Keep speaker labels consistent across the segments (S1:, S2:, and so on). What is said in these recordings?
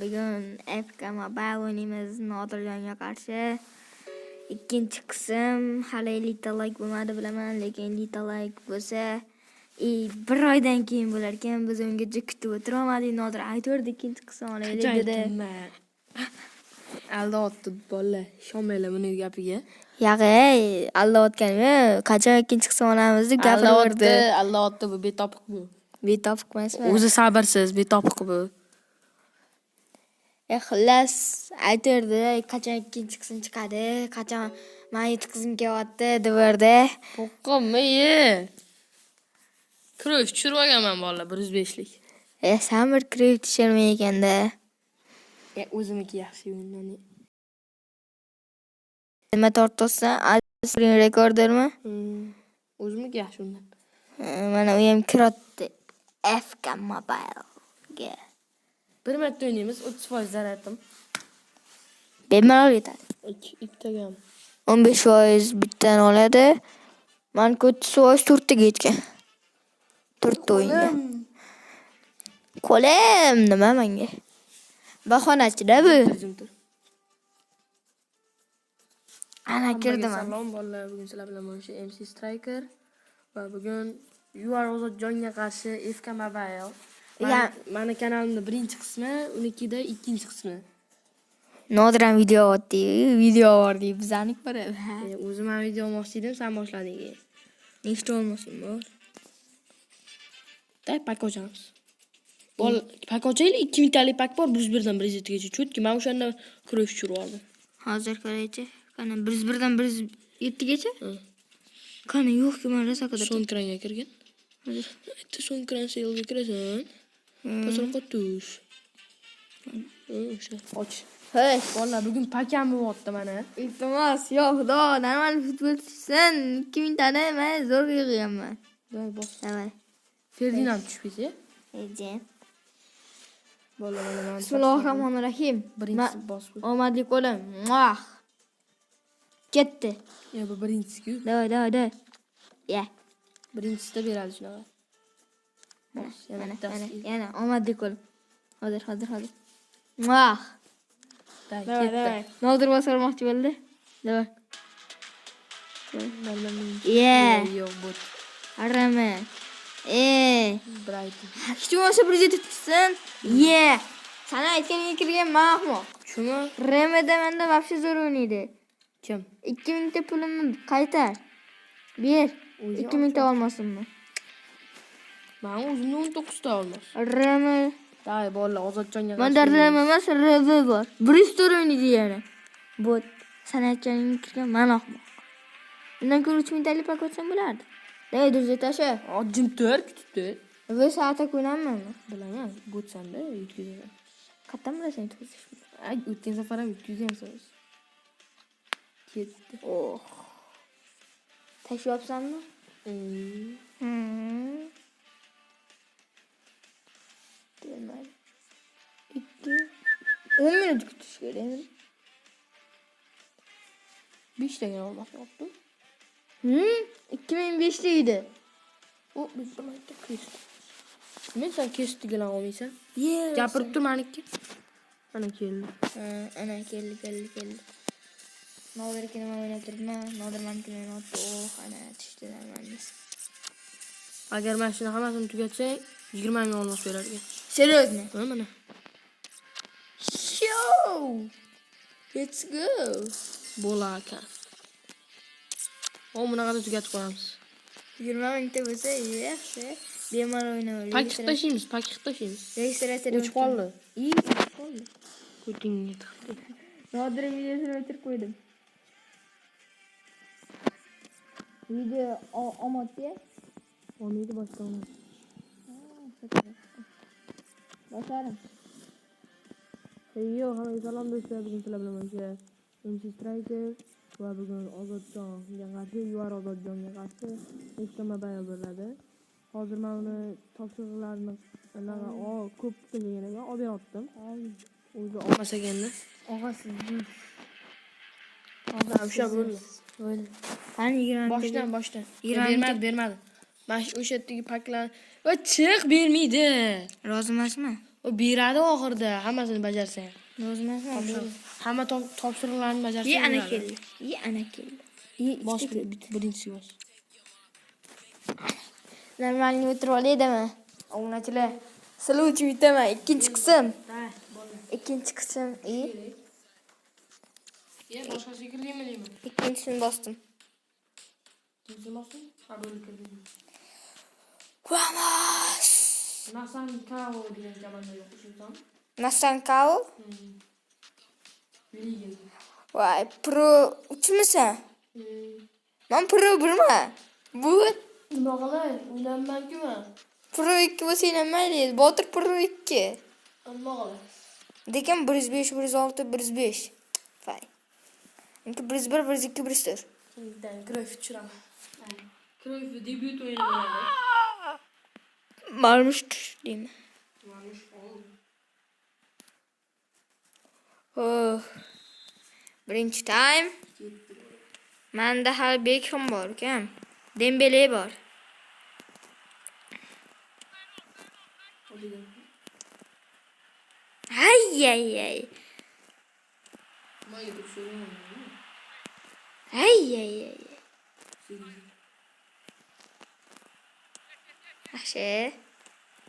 S1: Bugun FK Mobile o'ynaymiz Nodirjonga qarshi. Ikkinchi qism hali 50 ta like bo'lmadi bilaman, lekin 50 ta like bo'lsa, bir oydan keyin bo'lar ekan. Biz ungacha kutib o'tirmadik. Nodir aytdi ikkinchi qism olaylik dedi.
S2: Aldotdi bola, ishonmanglar buning gapiga.
S1: Yag'ey, aldotganmi? Qachon ikkinchi qism olamiz deb gapirdi.
S2: Aldotdi bu betopiq bu.
S1: Betopiq emasmi?
S2: O'zi sabrsiz, betopiq bu.
S1: Xullas aytdi, qachon ikkinchi qism chiqadi, qachon men yetkazim kelyapti deverdi.
S2: Qo'rqmayye. Krush tushirganman bola 105lik.
S1: Sen bir krush tushirmay ekanda.
S2: O'zimniki yaxshi undan.
S1: Nima tortsan, screen recordermi?
S2: O'zimniki yaxshi undan.
S1: Mana u ham kiratdi. FK Mobile'ga.
S2: Bir marta o'ynaymiz, 30% zarardim.
S1: Bemalol yetadi.
S2: Ikkitaga ham.
S1: 15% bitdan oladi. Men 30% 4 taga yetgan. 4 ta o'yinga. Qo'lim nima menga? Bahonachida bu. Ana kirdim.
S2: Salom bolalar, bugun sizlar bilan o'sha MC Striker va bugun UR Ozodjonga qarshi FK Mobile. Mani kanalimda birinchi qismi, unikida ikkinchi qismi.
S1: Nodirdan video otdi, video bor deb bizani ko'rib.
S2: O'zim ham video olmoqchi edim, sen boshlading.
S1: Nechta olmoqchim bor?
S2: Tay pak ochamiz. Pak ochaylik, 2000 talik pak bor, 101dan 107gacha cho'tki. Men o'shanda krush tushirib oldim.
S1: Hozir qaraychi. Qani 101dan 107gacha? Qani yo'q-ku, men rosa qadar.
S2: So'ng kranga kirgan. Aytdi so'ng kran selga kirasan. Pasroqqa tush. O'sha och.
S1: Hey,
S2: Bolalar bugun pakam bo'lyapti mana.
S1: iltimos, yo xudo, normal futbolchisan. 2000 tani men zo'rga yig'ganman.
S2: Davay bos.
S1: Davay.
S2: Ferdinand tushib ketsa.
S1: Ejin.
S2: Bolalar
S1: Bismillahirrohmanirrohim.
S2: birinchi bos.
S1: Omadli qo'lim. Muah. Ketdi.
S2: Ya bu birinchisi-ku.
S1: Davay. Ya.
S2: Birinchisida beradi shunaqa. Bos,
S1: Yana omadli qo'lim. Hozir. Muah.
S2: Davay.
S1: Nodir bosarmoqchi bo'ldi. Davay.
S2: Yeah. Yo'q, bu
S1: Arama.
S2: Bright.
S1: Hech bo'lmasa bir yetib tutsin. Sana aytganiga kirgan mahmoq.
S2: Shumi?
S1: Remeda menda вообще zo'r o'ynaydi.
S2: Kim?
S1: 2000 ta pulimni qaytar. Ber. 2000 ta olmasinmi?
S2: Men o'zimni 19 ta olmas.
S1: Rema.
S2: Davay bolalar Ozodjonga qarshi.
S1: Menda Rema emas, RV bor. Bristol o'ynaydi yana. Bot. Sana aytganiga kirgan mahmoq. Undan ko'ra 3000 talik pak ochsam bo'lardi. Davay durja tasha.
S2: Jim tur kutdi.
S1: Va soatda ko'namanmi?
S2: Bilaman, bo'tsanda yutkazaman.
S1: Qattan bilasan yutkazish?
S2: Ay, o'tgan safar ham yutkazgansiz. Ketdi.
S1: Oh. Tashyapsanmi? Demak. 10 minut kutish kerakmi?
S2: 5 taga olmoqchi.
S1: 2005 edi.
S2: O, bitta mayda kesdi. Men sen kesdigilan olmaysan? Gapirib tur meniki. Ana keldi.
S1: Ana keldi. Nodirga nima o'ynab turibman? Nodir meniki o'ynayapti. Ana tushdilar menga.
S2: Agar men shuni hammasini tugatsang, 20 ming olmoq berar ekan.
S1: Seriozmi?
S2: Mana.
S1: Show. Let's go.
S2: Bo'lakan. O, bunaqada tugatib qo'yamiz.
S1: 20 mingta bo'lsa, yaxshi. Bemalol o'ynayveramiz.
S2: Paketda tashiymiz.
S1: Registratsiya
S2: O'chib qoldi.
S1: O'chib qoldi.
S2: Ko'tingga tiqdi.
S1: Nodir videosini o'chirib qo'ydim. Video olmoqchi?
S2: Olmaydi boshqa uni.
S1: Bosarim.
S2: Yo'q, hammaga salom do'stlar. Bugun sizlar bilan o'sha MC Striker va bugun Ozodjonga qarshi, UR Ozodjonga qarshi FK Mobile bo'ladi. Hozir men uni topshiriqlarni ko'p kelgan ekan, olib berdim. O'zi olmas ekanda.
S1: Og'asiz.
S2: Hozir o'sha bo'ldi.
S1: Qani 20
S2: Boshdan. Bermadi. Men o'sha yerdagi paklar va chiq bermaydi.
S1: Rozi emasmi?
S2: U beradi oxirida hammasini bajarsa ham.
S1: Yozmasam.
S2: Hamma topshiriqlarni bajarsa
S1: Ye
S2: ham
S1: ana
S2: beradi.
S1: keldi. Ye ana keldi. Ye
S2: Bosh
S1: ikkita keldi.
S2: birinchisi bos.
S1: Normalni o'tirib oladimi? Obunachilar. Sizlar uchun yutaman. Ikkinchi qism.
S2: Davay, bo'ldi.
S1: Ikkinchi qism.
S2: Ye, boshqa shekillimi deyman.
S1: Ikkinchisini bosdim.
S2: Ikkinchisi bosdim. Ha, bo'ldi kirdim.
S1: Vamos!
S2: Nasan Kao degan kabanda yo'q o'shundan.
S1: Nasankao.
S2: Ligin.
S1: Voy, pro 3misan? Men pro 1man. Bu
S2: Nima qilay? O'ylanmanku men.
S1: pro 2 bo'lsa ham mayli. Botir pro 2.
S2: Nima qilay?
S1: Degan 105, 106, 105. Fay. Endi 101, 102, 104.
S2: Shundan Cruyff tushiraman. Cruyff debyut o'yini bo'ladi.
S1: Marmush deyman.
S2: Manish ol.
S1: Oh. Birinchi time. Manda hali Beckham bor ukam. Dembele bor. Ay ay ay.
S2: Mayga tushiraman.
S1: Ay ay ay. Yaxshi.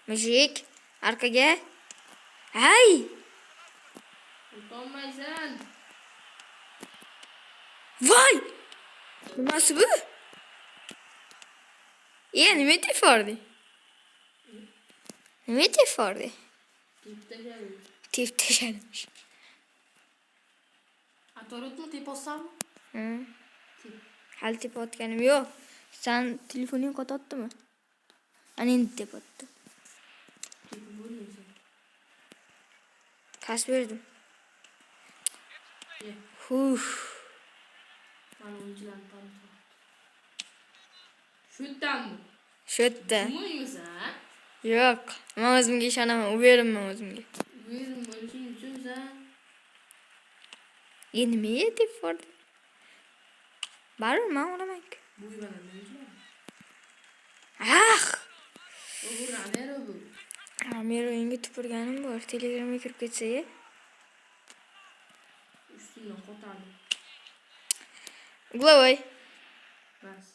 S1: Mujik orqaga. Ay!
S2: O'tolmaysan.
S1: Voy! Nimasi bu? Nima tefordi? Nima tefordi? Tep tashlamiş.
S2: Atorotni tepossam?
S1: Hali tepotganim yo'q. Sen telefoning qototdimi? Ana endi tepotdi. Pas berdim. Huf.
S2: Mana o'yinchilarni tanishman. Shundanmi?
S1: Shotda.
S2: Nima
S1: Yo'q. Men o'zimga ishonaman. U berimman o'zimga.
S2: O'yin bo'lishing uchun sen
S1: Nima tefordi? Baribir men uraman-ku.
S2: bu bilan o'yinchilar.
S1: Ah!
S2: O'g'irlanadi bu.
S1: Men o'yinga tupurganim bor. Telegramga kirib ketsa-ya.
S2: Ustingdan qo'tardi.
S1: Glovoy.
S2: Bas.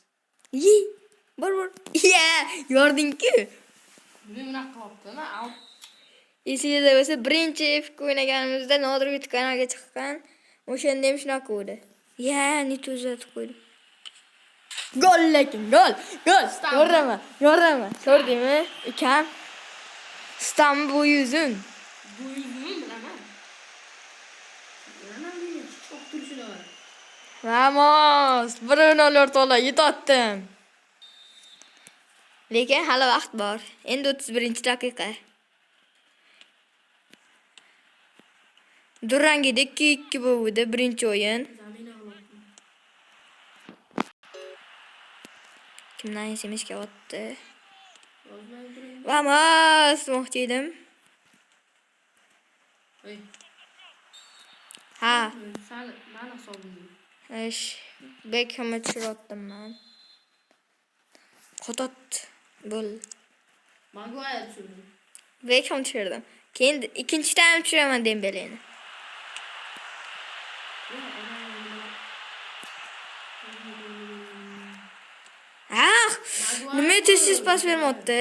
S1: Yi. Bor. Ya, yording-ku.
S2: Nima qilyapti? Al.
S1: Esingizda bo'lsa, birinchi FK o'ynaganimizda Nodir YouTube kanaliga chiqqan. O'shanda ham shunaqa bo'ldi. Ya, nit uzatib qo'ydim. Gol lekin, gol. Yorama. Ko'rdingmi? Ukam. Istanbul yüzün.
S2: Bu yuzini bilaman. Ronaldinho chiqib turishini var.
S1: Vamos! 1-0 ortala yutdim. Lekin hali vaqt bor. Endi 31-daqiqa. Durangida 2-2 bo'ldi birinchi o'yin.
S2: Zamina olibdi.
S1: Kimdan SMS'ga o'tdi?
S2: Yozmay turing.
S1: Vamos! Mo'xti edim.
S2: Ey.
S1: Ha,
S2: Sal mana hisobimda.
S1: ish. Beckhamni tushirotdim men. Qotot bo'l.
S2: Maguire tushirdim.
S1: Beckham tushirdim. Keyin ikkinchi taym tushiraman Dembeleni. Ah! Nima tezsiz pas bermoqda?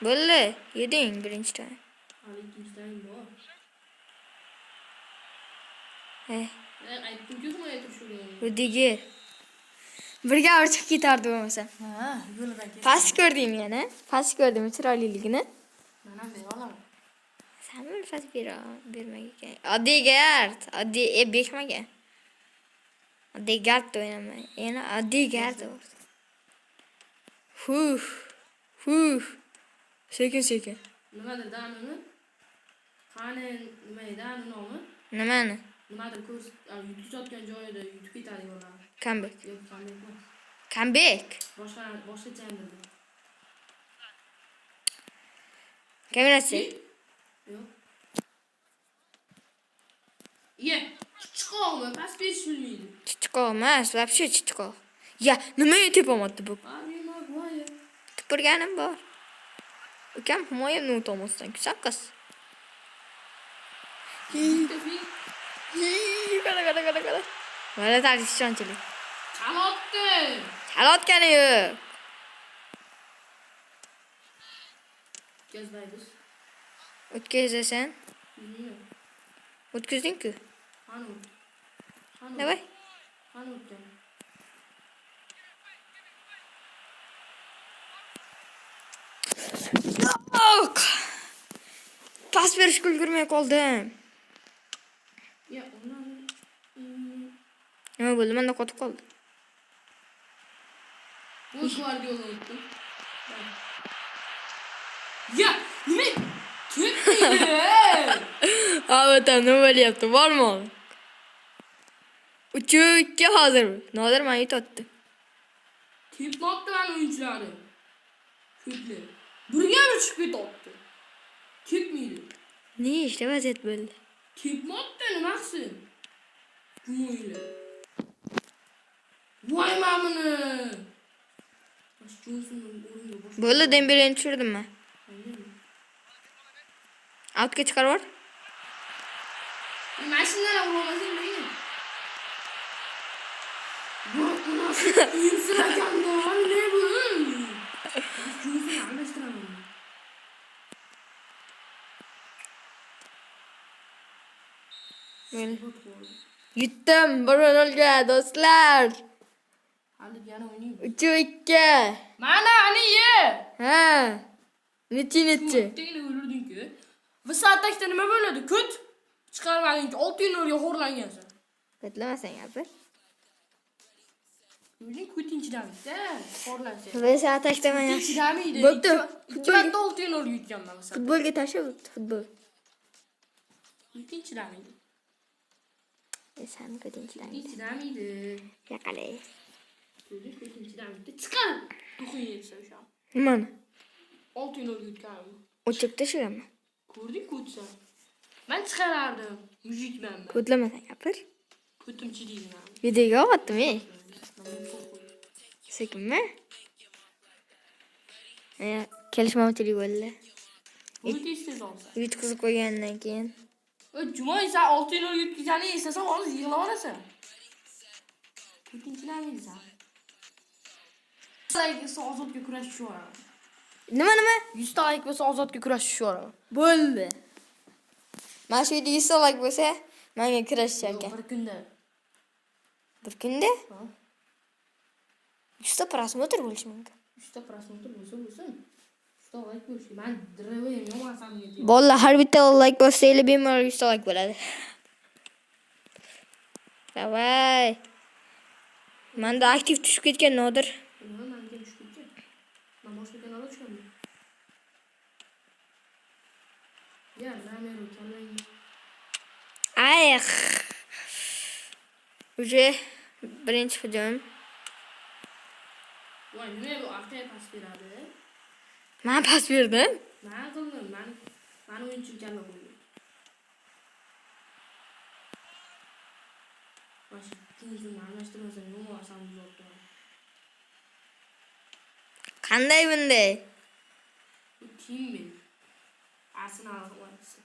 S1: Bo'ldi, yeding birinchi taym.
S2: Hali ikkinchi taym bor. Aytdim-ku himoya turishini.
S1: Rudiger. Birga chiqib ketardi bo'lmasa.
S2: Ha, yo'lidan ketdi.
S1: Pas ko'rdingmi yana? Pas ko'rdingmi chiroyliligini?
S2: Mana bera olaman.
S1: Sen mi pas bermagan? Odegaard. Bekmaga. Odegaard o'ynamay. Yana Odegaard bor. Huf. Sekin.
S2: Nimadir danini? Qani nima edi nomi?
S1: Nimani?
S2: Nimadir yutishayotgan joyida yutib ketadi ular.
S1: Comeback.
S2: Yo'q, qanday emas.
S1: Comeback.
S2: Boshqacha endi.
S1: Kamerasi.
S2: Yo'q. Ye, chiqoqmi? Pas berish bilmaydi.
S1: Chichqoq emas, вообще chichqoq. Ya, nimaga tepamotdi bu?
S2: Arima
S3: himoya.
S1: Tupurganim bor. Ukam himoyamni o'tamasdan kusam qiz. Qara. Mana tarix ishonchli.
S3: Chalotdi.
S1: Chalotgani yo'q.
S3: O'tkazmaymiz.
S1: O'tkazasan.
S3: Bilmayman.
S1: O'tkazding-ku.
S3: Qani o'tdi.
S1: Davay.
S3: Qani o'tdi.
S1: Yo'q. Pas berishga ulgurmay qoldim.
S3: Ya, ulan.
S1: Nima bo'ldi? Menda qotib qoldi.
S3: Bu Guardiola o'tdi. Ya, nima? Ketdi.
S1: Avata nima bo'lyapti? Bormi? 3-2 hozir. Nodir meni yutotdi.
S3: Tepmoqda men o'yinchilari. Ko'plar. Birga bir chiqib ketdi. Ketmaydi.
S1: Ne ishda vaziyat bo'ldi?
S3: Tepmoqda nima qilsin? Gumoylar. Voy mamini.
S1: Bo'ldi, Dembeleni tushirdim men. Outga chiqarib yubor.
S3: Mashinalar urmasang deydi. Yo'q, bunasi insiragandan ne bu? Shuni almashtiraman.
S1: Yutdim 1-0 do'stlar.
S3: Hali yana o'ynaymiz.
S1: 3-2.
S3: Mana ani ye.
S1: Ha. Nechi.
S3: Tegini o'lurding-ku. Va soatda nima bo'ladi? Kut chiqarmading-ki 6-0 ga xo'rlangansan.
S1: Betlamasang gapir.
S3: O'zing kutinchidamda xo'rlansa.
S1: Va soatda men yaxshi.
S3: Kutinchidamaydi.
S1: Bo'pti.
S3: 2 marta 6-0 yutganman masalan.
S1: Futbolga tashlab futbol.
S3: Kutinchidamaydi.
S1: Sen ko'tinchidan.
S3: Kutinchidamaydi.
S1: Yaqalay.
S3: Kutinchidamaydi. Chiqar. To'qin yetsa o'sha.
S1: Nimani?
S3: 6-0 yutganman.
S1: O'chib tashlaganman.
S3: Ko'rding kutsa. Men chiqarardim. Mujikman men.
S1: Kodlamasang gapir.
S3: Kutimchi deyman.
S1: Videoga oldim-e. Sekinmi? Kelishmovchilik bo'ldi.
S3: Buni tez olsa.
S1: Yutqizib qo'ygandan keyin.
S3: Jumoy sen 6-0 yutkazani eslasan hozir yig'lab olasan. Kutinchilamaysan. Like ozodga kurashish shu ara.
S1: Nima?
S3: 100 ta like bo'lsa ozodga kurashish shu ara.
S1: Bo'ldi. Mana shu video 100 like bo'lsa, menga kurashish ekan.
S3: Bir kunda.
S1: Bir kunda? 100 ta prosmotr bo'lishi mumkin.
S3: 100 ta prosmotr bo'lsa bo'lsin. 100 ta like bo'lishi. Men dirayim yo'qman deydi.
S1: Bolalar har bitta like bossanglar bemalol 100 ta like bo'ladi. Davay. Menda aktiv tushib ketgan Nodir.
S3: Nima menga tushib ketgan? Men boshqa kanalga tushganman. Ya, Ramiro kallang.
S1: Ayx. Уже birinchi hujum.
S3: Voy, nima bu orqaga pas beradi?
S1: Men pas berdim.
S3: Men qildim. Men o'yinchim kalla bo'ldi. Boshqa kimni almashtirmasam yo'qman buzotdim.
S1: Qanday bunday?
S3: Bu kim men? Arsenal o'yinchisi.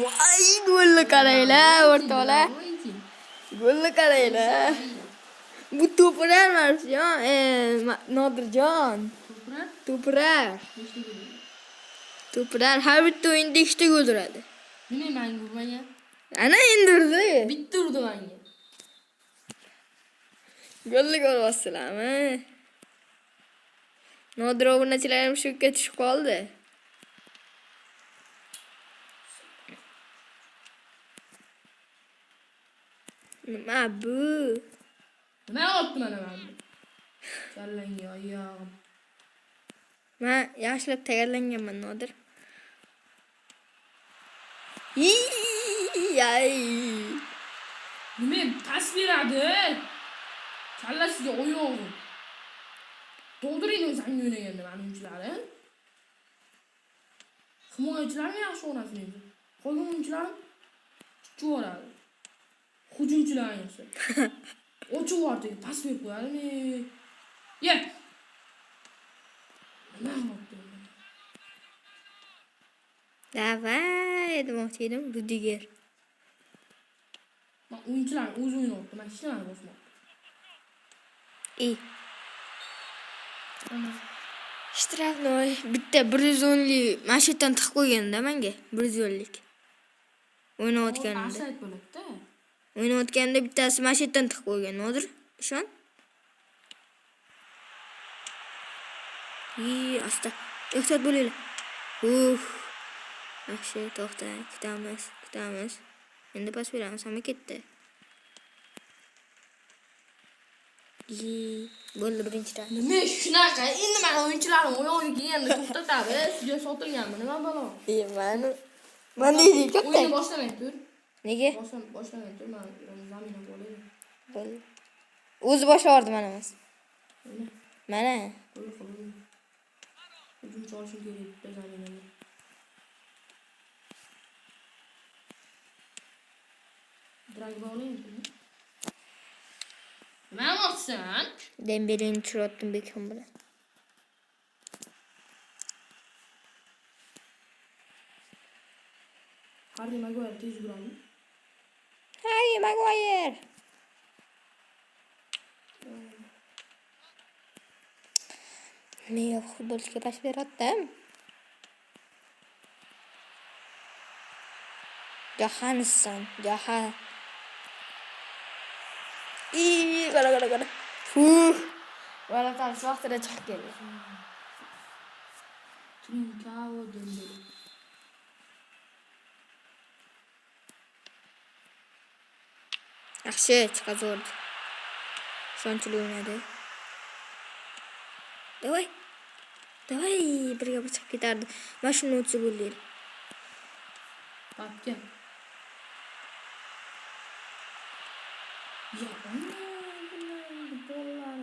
S1: Voy, golni qaranglar, o'rtoqlar. Golni qaranglar. Bu to'pirar Marjon, Nodirjon. To'pirar har bitta o'yinda 2 ta gol uradi.
S3: Nima menga urmagan?
S1: Ana endi urdi.
S3: Bitta urdi menga.
S1: Golni ko'ryapsizlarmi? Nodir obunachilarim shokka tushib qoldi. Nima bu?
S3: Nima otdi mana menga? Kallangga oyog'im.
S1: Men yaxshilab tayyorlanganman Nodir. Ay.
S3: Nima pas beradi? Kallasiga oyog'im. To'ldiring o'zing o'ynaganda men o'yinchilari. Himoyachilarni yaxshi o'ynasin endi. Qolgan o'yinchilarim kuchga boradi. Hujumchilar ayniqsa. Ochiq ortiga pas berib qo'yadimi? Ye. Nima bo'ldi?
S1: Davay demoqchi edim, Rudiger.
S3: Men o'yinchilar o'z o'ynayapti. Men hech nima bosmayapman.
S1: İyi. Shtrafnoy bitta 110lik mashetdan tiqib qo'yganda menga 110lik. O'ynayotganimda.
S3: Asayt bo'ladi-da.
S1: O'ynayotganda bittasi mashetdan tiqib qo'ygan. Nodir, ishon. Asta. Ehtiyot bo'linglar. Yaxshi, to'xtang. Kutamiz. Endi pas beramiz, hamma ketdi. Bo'ldi birinchidan.
S3: Nima shunaqa? Endi men o'yinchilarni oyog'iga kelganda to'xtatadi. Sizga sotilganmi? Nima balo?
S1: Men deydi katta.
S3: O'yinni boshlamay tur.
S1: Nega?
S3: Boshlamay tur. Men zaminga bo'layman.
S1: Bo'ldi. O'zi boshlardi mana emas. Mana.
S3: Hujum olishim kerak bitta zaminga. Dragba olaymi? Nima qilsan?
S1: Dembeleni tushirotdim Bekhem bilan.
S3: Harry Maguire tez yuradi.
S1: Harry Maguire. Men futbolchiga pas beratdim. Johansson. Qara. Valla tarix vaqtida chiqib keldi.
S3: Trincao Dembele.
S1: Yaxshi, chiqaverdi. Shunchalik o'ynadi. Davay, birga chiqib ketardi. Mana shuni o'tsa bo'ldi.
S3: Papga. Ya, bollar.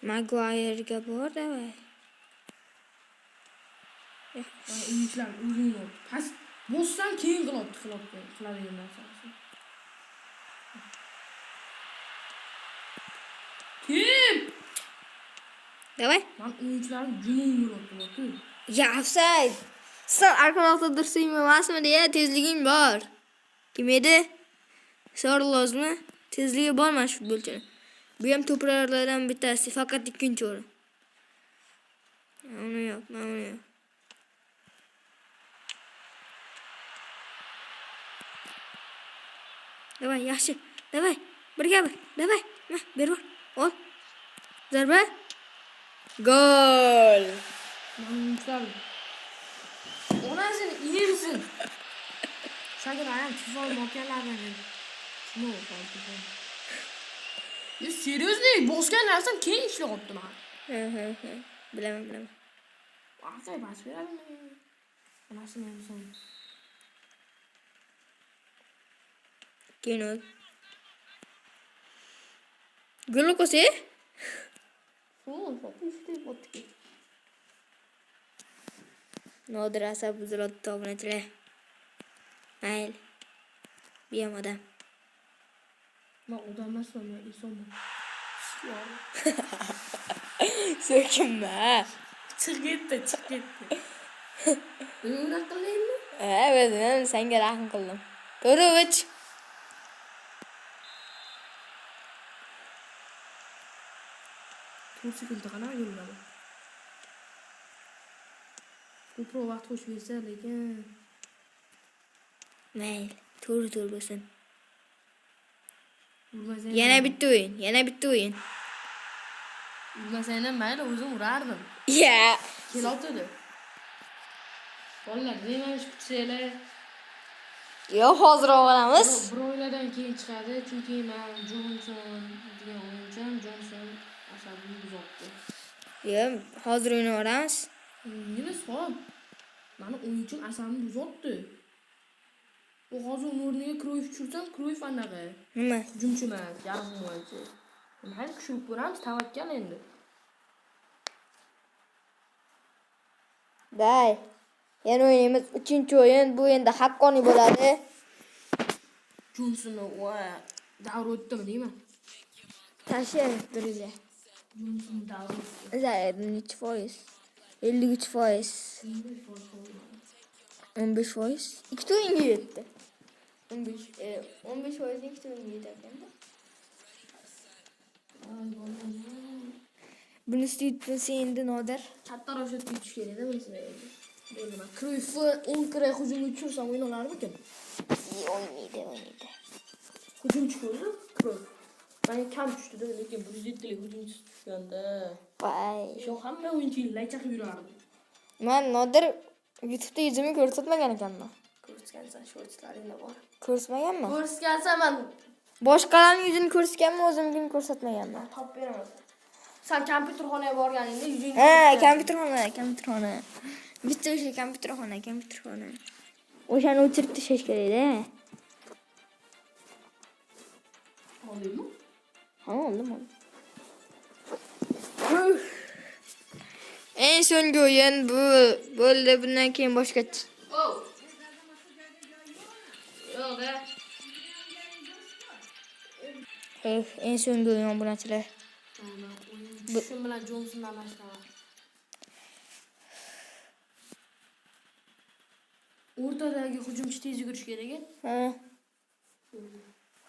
S1: Maguire'ga bor davay.
S3: O'yinchilar o'zini pas bossdan keyin qiladigan narsasi. Kim?
S1: Davay.
S3: Men o'yinchilarni junun yo'latdim.
S1: Ya offside. Sen arkaroqda dursang emasmi deya tezliging bor. Kim edi? Sorlozmi? Tezligi bor mana shu futbolchini. Bu ham to'plarlardan bittasi, faqat ikkinchi o'rin. Uni yo'q. Davay, yaxshi. Davay, birga bir. Davay. Ber. Ol. Zarba. Gol.
S3: O'yinchilar. Onasini yersin. Shagir ayam tifol mokalardan. Shuni o'qiydi. Seriously, bosgan narsam keyin ishlayapti men.
S1: Bilaman.
S3: Aqay bas beradimi? Onasini ham
S1: Keyin Glukosi?
S3: Sopishdi botki.
S1: Nodir asab buziladi obunachilar. Mayli. Biyam odam.
S3: Men odam emasman, men insonman.
S1: So'kinma.
S3: Chiq ketdi. Nima qilaymi?
S1: O'zim senga rahm qildim. To'rovich.
S3: To'rt sekundda qana yo'ladi. Ko'proq vaqt qo'shib bersa, lekin
S1: Mayli, to'g'ri bo'lsin.
S3: urmasang
S1: Yana bitta o'yin.
S3: Urmasang ham mayli, o'zim urardim.
S1: Ya.
S3: Kelotdi. Bolalar, nima ish kutsanglar?
S1: Yo, hozir olamiz.
S3: Bir oylardan keyin chiqadi, chunki men Johnson degan o'yinchim, Johnson asabini buzibdi.
S1: Yo, hozir o'ynaveramiz.
S3: Nima son? Mani o'yinchim asabini buzibdi. U hozir o'rniga Kroyf tushirsam, Kroyf anaqa.
S1: Nima?
S3: Hujumchi emas, yarim himoyachi. Mayli, tushirib ko'ramiz, tavakkal endi.
S1: Day. Yana o'yinimiz 3-o'yin. Bu endi haqqoniy bo'ladi.
S3: Jonsonni va davr o'tdimi deyman.
S1: Tashlaymiz birga.
S3: Jonsonni davr o'tdi.
S1: Zayd nechi foiz? 53%. 15%. Ikkita o'yinga yetdi. 15% ikkita o'yinga yetadi. Bunisi yutmasa endi Nodir.
S3: Katta ro'yxatga tush kerak-da bunisi endi. Bilaman. Kroyfni 10 kira hujumga tushirsam o'ynalarmikin?
S1: O'ynaydi.
S3: Hujumchi ko'rdi Kroyf. Ben kam tushdi-da, lekin 107lik hujumchisi tushganda.
S1: Voy.
S3: Shu hamma o'yinchilar laychaqib yurardi.
S1: Men Nodir YouTube'da yuzimni ko'rsatmagan ekanman.
S3: Ko'rsatgansan, shortlaringda bor.
S1: Ko'rsatmaganmi?
S3: Ko'rsatgansan, men
S1: Boshqalarning yuzini ko'rsatganman, o'zimgini ko'rsatmaganman.
S3: top beraman. Sen kompyuterxonaga borganingda yuzingni
S1: Kompyuterxona. Bitta o'sha kompyuterxona. O'shani o'chirib tashlash kerak-da.
S3: oldingmi?
S1: Ha, oldim. Eng so'nggi o'yin bu bo'ldi. Bundan keyin boshqa.
S3: Oh. Yo'q-da.
S1: Eng so'nggi o'yin obunachilar.
S3: Shu bilan Jonsondan boshlaman. O'rtadagi hujumchi tez yugurish kerak-a?
S1: Ha.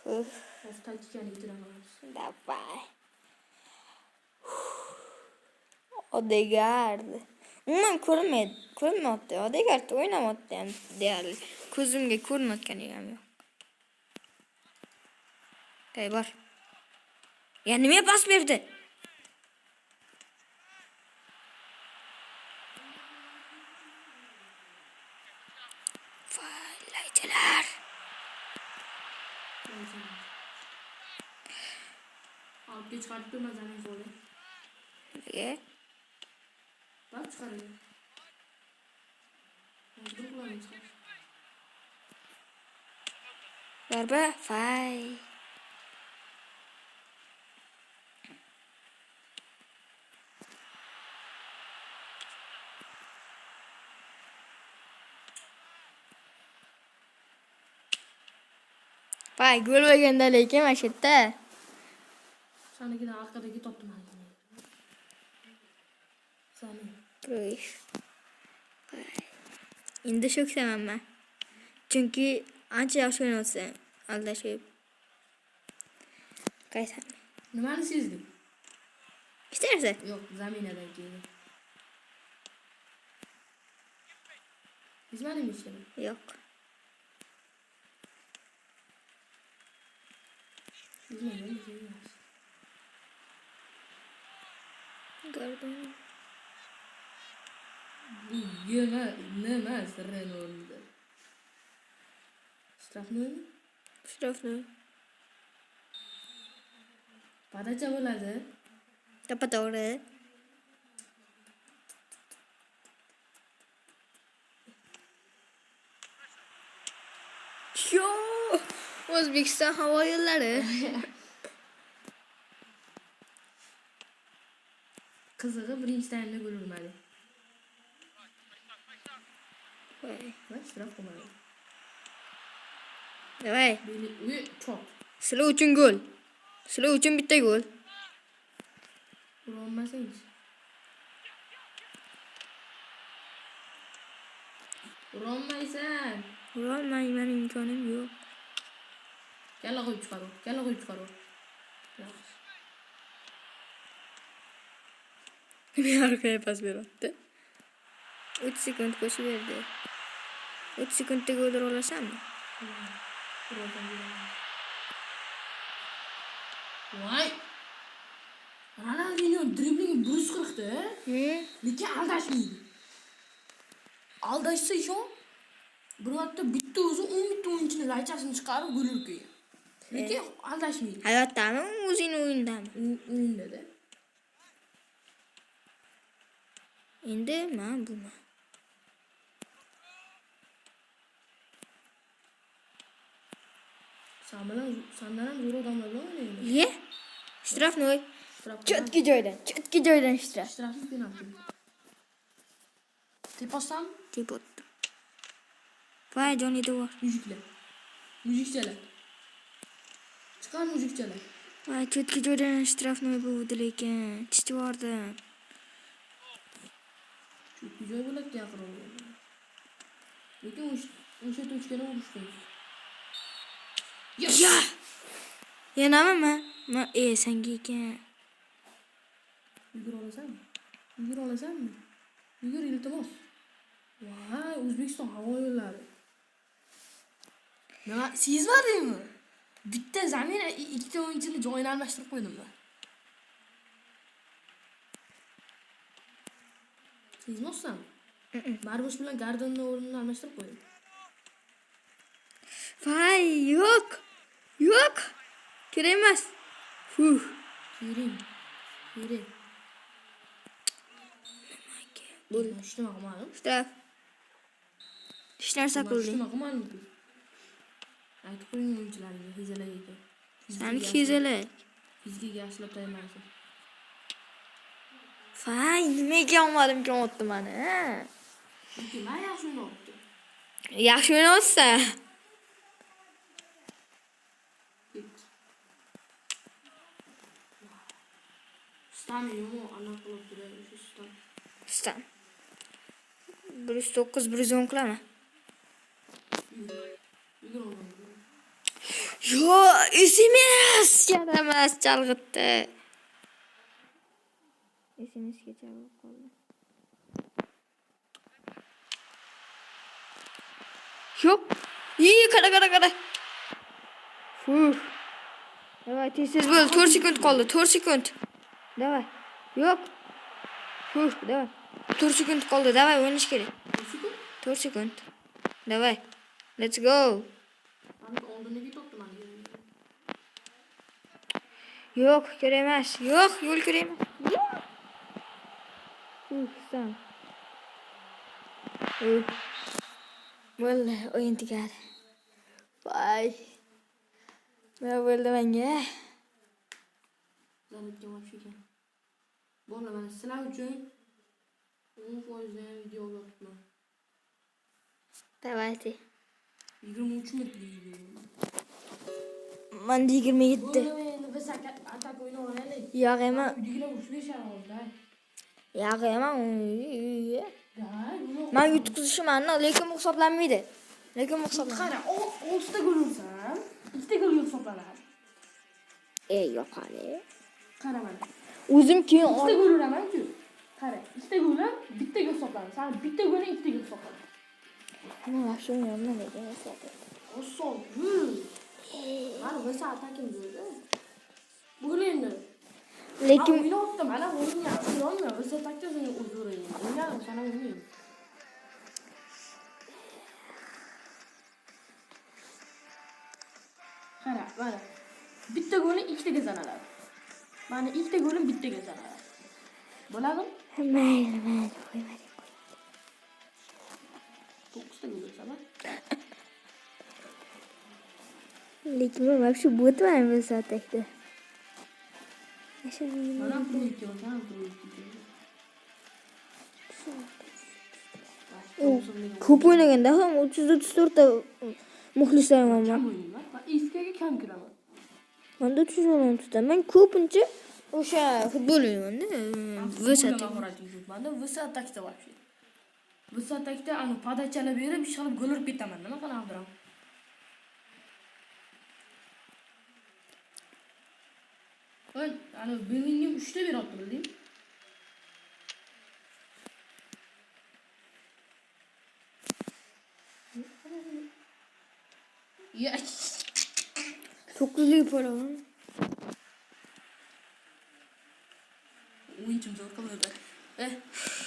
S3: Hozir taktikani bitiraman.
S1: Davay. Odegaard. Umuman ko'rinmayapti. Odegaard o'ynamayapti ham deyarli. Ko'zimga ko'rinayotgani ham yo'q. Bor. Ya nima pas berdi? Laychalar.
S3: Alp chiqarib turmazaning qo'li.
S1: Nega?
S3: Bak chiqaradi. Hozir qo'lini chiqar.
S1: Zarba, fay. Fay, gol bo'lganda lekin mana shu yerda.
S3: Sanikidan orqadagi topdim hali. Sani.
S1: Qo'yish. Endi sho'ksaman men. Chunki ancha yaxshi o'ynayapsan. Aldashib. Qaysan?
S3: Nimani sezding?
S1: Hech narsa.
S3: Yo'q, zaminadan keyin. Bizmanimi ishim?
S1: Yo'q. Gördüm.
S3: Bu nima sirren oldu?
S1: Штрафной.
S3: Padacha bo'ladi.
S1: To'g'ri. Yo! O'zbekiston havo yo'llari.
S3: Qizig'i birinchi taymda gol urmadi. Va shtraf qilmadi.
S1: Davay.
S3: Uy, chop.
S1: Sizlar uchun gol. Sizlar uchun bitta gol.
S3: Urolmasangiz. Urolmaysan.
S1: Urolmayman, imkonim yo'q.
S3: Kalla qo'yib chiqar.
S1: Bir arkaya pas beryapti. 3 sekund qo'shib berdi. 3 sekundda gol ura olasanmi?
S3: Voy. Ronaldinho dribling 140 da. Lekin aldashmaydi. Aldashsa ishon. Bir vaqtda bitta o'zi 10 bitta o'yinchini laychasini chiqarib gol urgan. Lekin aldashmaydi.
S1: Hayotdami, o'zing o'yindami?
S3: O'yinda-da.
S1: Endi men buni.
S3: Sandan ham zo'r odamlar bilan o'ynayman.
S1: Ye? Штрафной. Chetki joydan shtraf.
S3: Shtrafni penalti. Tepasam
S1: Tep otdi. Vay Johnny'de var.
S3: Müzikler. Müzikçeler. Çıkar müzikçeler.
S1: Vay chetga joydan shtrafnoy bo'ldi lekin tishdi bordi.
S3: Çok güzel bo'ladi yaqin. Lekin o'sha tochkani urishdi.
S1: Ya! Yanami men senga ekan.
S3: Yugur olasanmi? Yugur olasanmi? Yugur iltimos. Vay, O'zbekiston havo yo'llari. Nima sezmadingmi? Bitta zamin ikkita o'yinchini joyini almashtirib qo'ydim men. Sezmoqsanmi? Marbush bilan Gardonni o'rnini almashtirib qo'ydim.
S1: Vay yo'q. Yo'q. Kerak emas. Fuh.
S3: Kerak. Bo'ldi, ishtima qilmadim.
S1: Shtraf. Hech narsa qilding.
S3: Ishtima qilmadim. Aytib qo'ying o'yinchilaringga hezalak ekan.
S1: Sani hezalak.
S3: Bizga yaxshilab tayyorlansin.
S1: Vay, nimaga olmadim ki o'tdi meni, ha?
S3: Chunki men yaxshi o'ynayapti.
S1: Yaxshi o'ynayapsa.
S3: Stam yo'q, ana qilib turadi shu stam.
S1: Stan. 109, 110 qilaman. Yo, SMS yaramas chalg'itdi. SMSga chalg'ib qoldi. Yo'q. Qara. Fuh. Давай, tez bo'l. 4 sekund qoldi. 4 sekund. Давай. Yo'q. Fuh, давай. 4 sekund qoldi. Давай, o'ynash kerak. 4 sekund. Давай. Let's go.
S3: Ana oldini bitotdi menga.
S1: Yo'q, kerak emas. Yo'q, yo'l kerak emas. Yo'q. Sen. Bo'ldi, o'yin tugadi. Voy. Nima bo'ldi menga?
S3: Zanetga вообще ekan. Bo'ldi, mana sizlar uchun 10% video yopdim.
S1: Давайте.
S3: 23 minutlik.
S1: Men 27.
S3: Bo'ldi, endi biz atak o'yini o'ynaylik.
S1: Yo'q emas.
S3: Uydigina urishib berishamiz.
S1: Yo'q emas.
S3: Da,
S1: Men yutqizishimni, lekin hisoblanmaydi.
S3: Qara, 6 ta gol ursam, 2 ta gol hisoblanadi.
S1: Yo'q hali.
S3: Qara mana.
S1: O'zim keyin
S3: 2 ta gol uraman-ku. Qara, 2 ta goldan bitta gol hisoblanadi. Sen bitta goldan 2 ta gol hisoblanadi.
S1: Men yaxshi o'ynayman lekin hisoblanadi.
S3: Oson. Mana bu atakim bo'ldi. Bo'ldi endi.
S1: Lekin
S3: o'ynayapti, mana o'yin yaxshi o'ynayman. Biz atakda seni o'zdirayman. O'ynadim, sana o'ynayman. Qara, mana. Bitta golni 2 taga sanaladi. Mana 2 ta golim bittaga sanaladi. Bo'ladimi?
S1: mayli, qo'ymaydi.
S3: 9 ta gol ursam.
S1: Lekin men вообще bo'tmayman bu atakda.
S3: Mana proyekt yo'ldan
S1: Ko'p o'ynaganda ham 30-34 ta muxlislarim bor.
S3: Eskiga kam kiraman.
S1: Menda 316 ta. Men ko'pincha o'sha futbol o'ynayman-da. Vысота.
S3: Menda vысотакda вообще. Vысотакda ani podachala berib, ish qilib gol urib ketaman. Nima qilaman? Ben hani Birmingham 3'te 1 attı bildiğin. Ya.
S1: Çok güzel para var.
S3: Oyuncum zor kalırdı.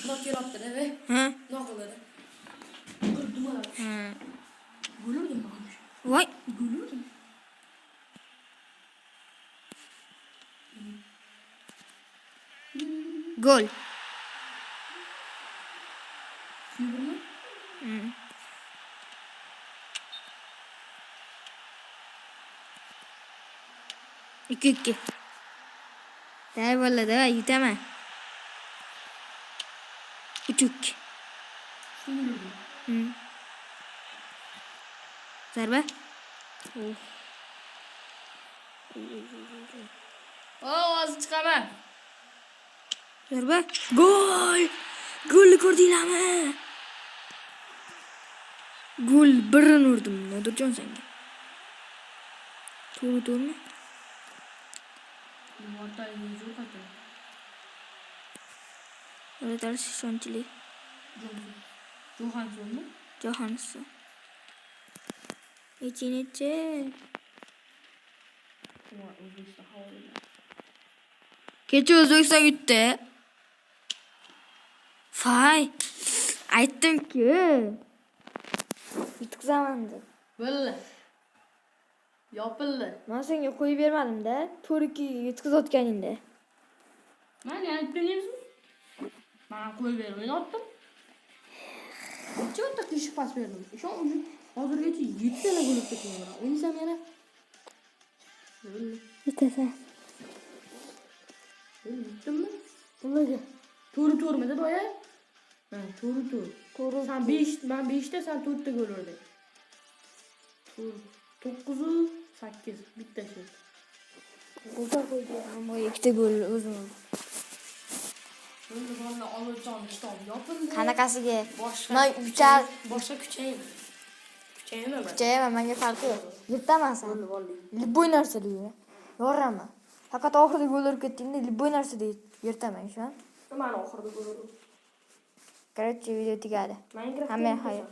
S3: Bak yer attı ne be?
S1: Ha?
S3: Ne kalırdı? Kırdım abi.
S1: Ha.
S3: Gülürdüm ben.
S1: Vay.
S3: Gülürdüm.
S1: Gol.
S3: Gülürdüm.
S1: 2-2. Давай valla, давай yutaman. 3-2.
S3: Gülürdüm.
S1: Zarba.
S3: Hozir chiqaman.
S1: Zarba. Gol! Golni ko'rdinglarmi? Gol birini urdim Nodirjon senga. To'g'ri.
S3: Mortal zo'r qattiq.
S1: Ular ishonchli.
S3: Johanssonmi?
S1: Johansson. Nechi.
S3: Voy, O'zbekiston havoda.
S1: Kecha O'zbekiston yutdi. Fay. Aytdim-ku. Yutqizaman deb.
S3: Bildi. Yopildi.
S1: Men senga qo'yib bermadim-da. 4-2 yutqizayotganingda.
S3: Men aytdingizmi? Men qo'yib berib o'ynatdim. Necha o'ta qiyshiq pas berdim. Ishon uchun hozirgacha 7 tana gol urib ketgan. O'ynasam yana.
S1: Yutasan.
S3: Yutdimmi?
S1: Nimaga?
S3: To'g'ri-to'g'rimi doya? Ha, to'g'ri.
S1: To'g'ri.
S3: Sen 5, men 5 ta, sen 4 ta gol urding. 9, 8, bitta shu.
S1: Qo'lga qo'ydim. Ammo 2 ta gol o'zim urdim.
S3: Endi bolalar oluvchan kitob yopildi.
S1: Qanaqasiga?
S3: Boshqa
S1: Men uchar
S3: boshqa kuchaymi? Kuchaymi?
S1: kuchayaman, menga farqi yo'q. Yurtaman sen. Любой narsada yur. Yoraman. Faqat oxirida gol urib ketdingda любой narsada yurtaman, ishon.
S3: Men oxirida gol urdim.
S1: Короче, video tugadi.
S3: Minecraft.
S1: Hamma hayot.